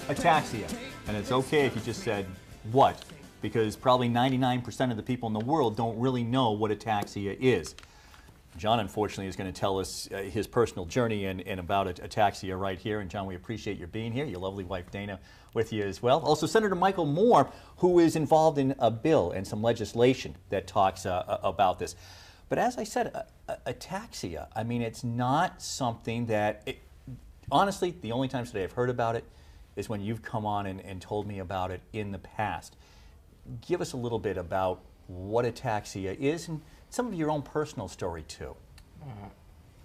Ataxia. And it's okay if you just said, what? Because probably 99% of the people in the world don't really know what ataxia is. John, unfortunately, is going to tell us his personal journey and about ataxia right here. And John, we appreciate your being here. Your lovely wife, Dana, with you as well. Also, Senator Michael Moore, who is involved in a bill and some legislation that talks about this. But as I said, ataxia, I mean, it's not something that, honestly, the only times that I've heard about it is when you've come on and told me about it in the past. Give us a little bit about what ataxia is and some of your own personal story too.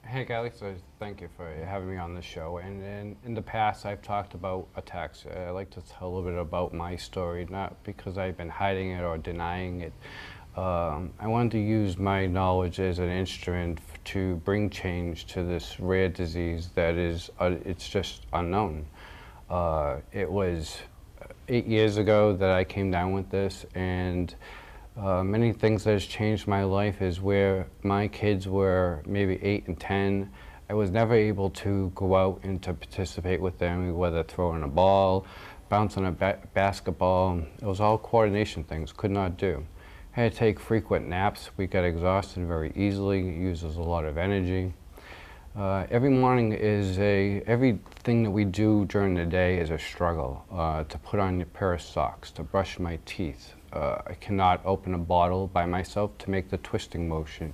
Hank, Alex, thank you for having me on the show. And in the past, I've talked about ataxia. I'd like to tell a little bit about my story, not because I've been hiding it or denying it. I wanted to use my knowledge as an instrument to bring change to this rare disease that is, it's just unknown. It was 8 years ago that I came down with this, and many things that has changed my life is where my kids were maybe 8 and 10. I was never able to go out and to participate with them, whether throwing a ball, bouncing a basketball. It was all coordination things, could not do. I had to take frequent naps. We got exhausted very easily, it uses a lot of energy. Every morning is everything that we do during the day is a struggle. To put on a pair of socks, to brush my teeth. I cannot open a bottle by myself to make the twisting motion.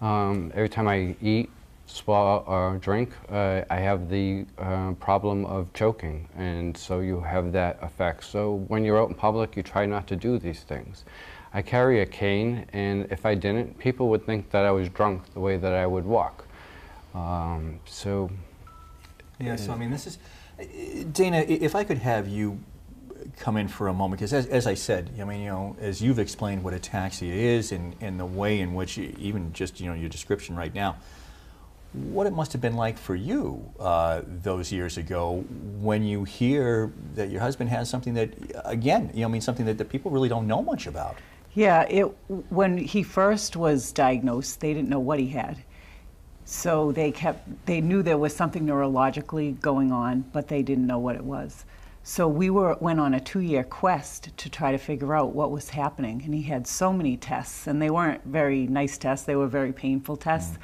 Every time I eat, swallow, or drink, I have the problem of choking, and so you have that effect. So when you're out in public, you try not to do these things. I carry a cane, and if I didn't, people would think that I was drunk the way that I would walk. So I mean, this is, Dana, if I could have you come in for a moment, because as I said, I mean, you know, as you've explained what ataxia is and the way in which, even just, you know, your description right now, what it must have been like for you those years ago when you hear that your husband has something that, again, you know, I mean, something that the people really don't know much about. Yeah, when he first was diagnosed, they didn't know what he had. So they knew there was something neurologically going on, but they didn't know what it was. So we went on a 2-year quest to try to figure out what was happening. And he had so many tests, and they weren't very nice tests, they were very painful tests.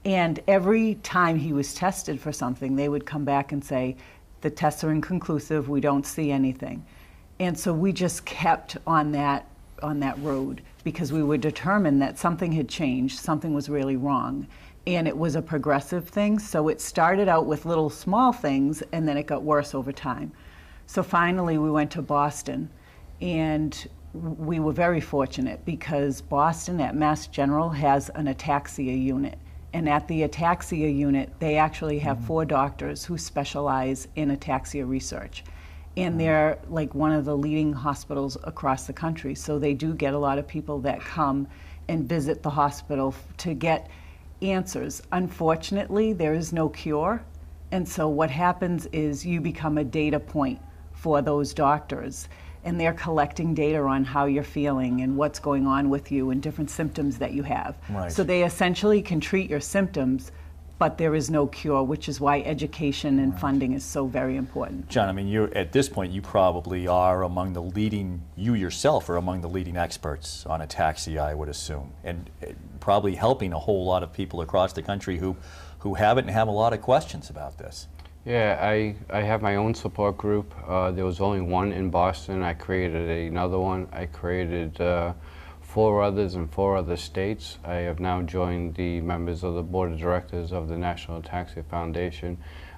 And every time he was tested for something, they would come back and say, the tests are inconclusive, we don't see anything. And so we just kept on that road because we were determined that something had changed, something was really wrong. And it was a progressive thing, so it started out with little small things and then it got worse over time. So finally we went to Boston, and we were very fortunate because Boston at Mass General has an ataxia unit. And at the ataxia unit, they actually have 4 doctors who specialize in ataxia research. And they're like one of the leading hospitals across the country. So they do get a lot of people that come and visit the hospital to get answers. Unfortunately, there is no cure. And so what happens is you become a data point for those doctors. And they're collecting data on how you're feeling and what's going on with you and different symptoms that you have. Right. So they essentially can treat your symptoms, but there is no cure, which is why education and funding is so very important. John, I mean, you're at this point, you probably are among the leading, you yourself are among the leading experts on ataxia, I would assume, and probably helping a whole lot of people across the country who have it and have a lot of questions about this. yeah, I have my own support group. There was only one in Boston. I created another one. I created 4 others in 4 other states. I have now joined the members of the board of directors of the National Ataxia Foundation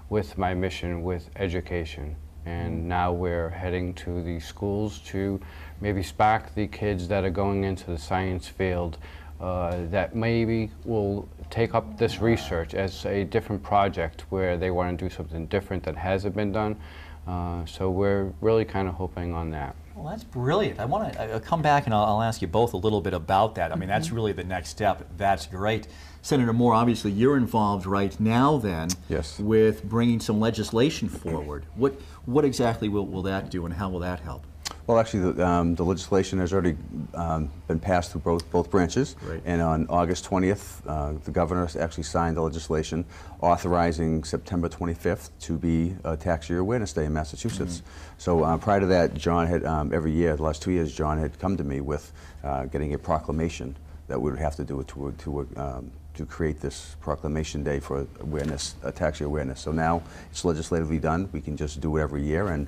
with my mission with education. And now we're heading to the schools to maybe spark the kids that are going into the science field that maybe will take up this research as a different project where they want to do something different that hasn't been done. So we're really kind of hoping on that. Well, that's brilliant. I want to come back and I'll ask you both a little bit about that. I mean, that's really the next step. That's great. Senator Moore, obviously you're involved right now then with bringing some legislation forward. What exactly will that do and how will that help? Well, actually, the legislation has already been passed through both branches. Right. And on August 20th, the governor actually signed the legislation authorizing September 25th to be Ataxia Awareness Day in Massachusetts. So prior to that, John had, every year, the last 2 years, John had come to me with getting a proclamation that we would have to do to create this proclamation day for awareness, ataxia awareness. So now it's legislatively done. We can just do it every year, and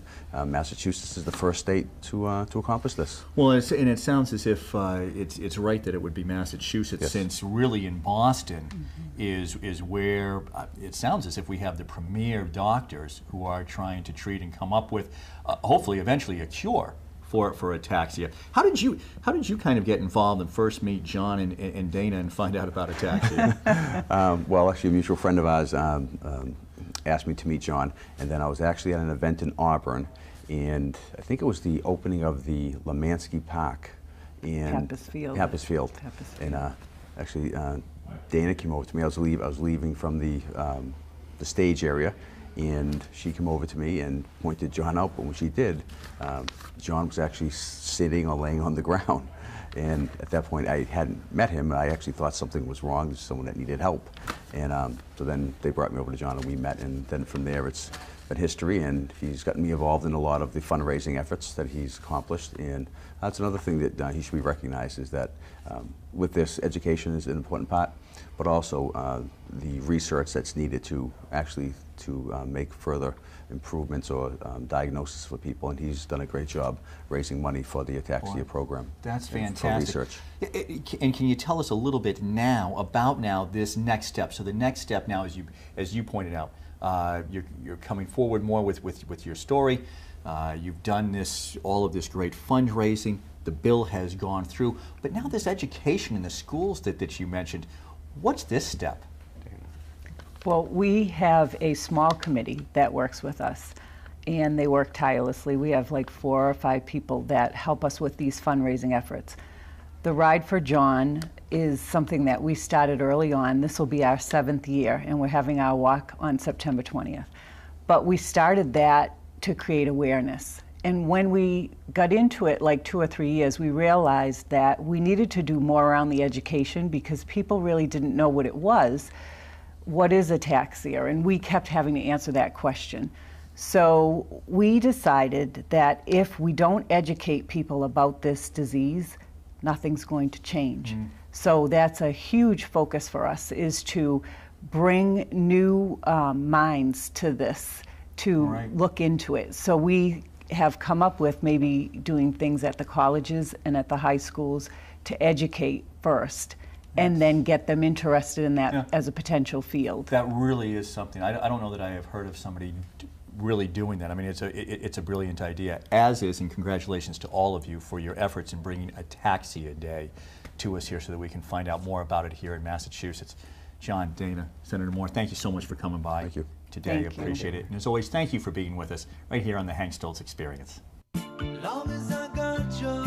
Massachusetts is the first state to accomplish this. Well, and it sounds as if it's right that it would be Massachusetts, Yes. since really in Boston is where it sounds as if we have the premier doctors who are trying to treat and come up with, hopefully, eventually a cure for ataxia. How did you kind of get involved and first meet John and Dana and find out about ataxia? Well, actually, a mutual friend of ours asked me to meet John, and then I was actually at an event in Auburn, and I think it was the opening of the Lemansky Park in Pappas Field. Pappas Field. And actually, Dana came over to me. I was leaving from the stage area, and she came over to me and pointed John out. But when she did, John was actually sitting or laying on the ground. And at that point, I hadn't met him. I actually thought something was wrong, someone that needed help. And so then they brought me over to John, and we met. And then from there, it's been history. And he's gotten me involved in a lot of the fundraising efforts that he's accomplished. And that's another thing that he should be recognized, is that with this, education is an important part, but also the research that's needed to actually make further improvements or diagnosis for people, and he's done a great job raising money for the Ataxia program. That's and fantastic. For research. And can you tell us a little bit about this next step? So the next step now, as you pointed out, you're coming forward more with your story. You've done all of this great fundraising. The bill has gone through, but now this education in the schools that you mentioned. What's this step? Well, we have a small committee that works with us, and they work tirelessly. We have like 4 or 5 people that help us with these fundraising efforts. The Ride for John is something that we started early on. This will be our 7th year, and we're having our walk on September 20th. But we started that to create awareness. And when we got into it, like 2 or 3 years, we realized that we needed to do more around the education, because people really didn't know what it was. What is ataxia? And we kept having to answer that question. So we decided that if we don't educate people about this disease, nothing's going to change. So that's a huge focus for us, is to bring new minds to this, to look into it. So we have come up with maybe doing things at the colleges and at the high schools to educate first, and then get them interested in that as a potential field. That really is something. I don't know that I have heard of somebody really doing that. I mean, it's a brilliant idea, as is, and congratulations to all of you for your efforts in bringing Ataxia Day to us here so that we can find out more about it here in Massachusetts. John, Dana, Senator Moore, thank you so much for coming by today. Thank you. Appreciate it. And as always, thank you for being with us right here on the Hank Stolz Experience. Long as I got your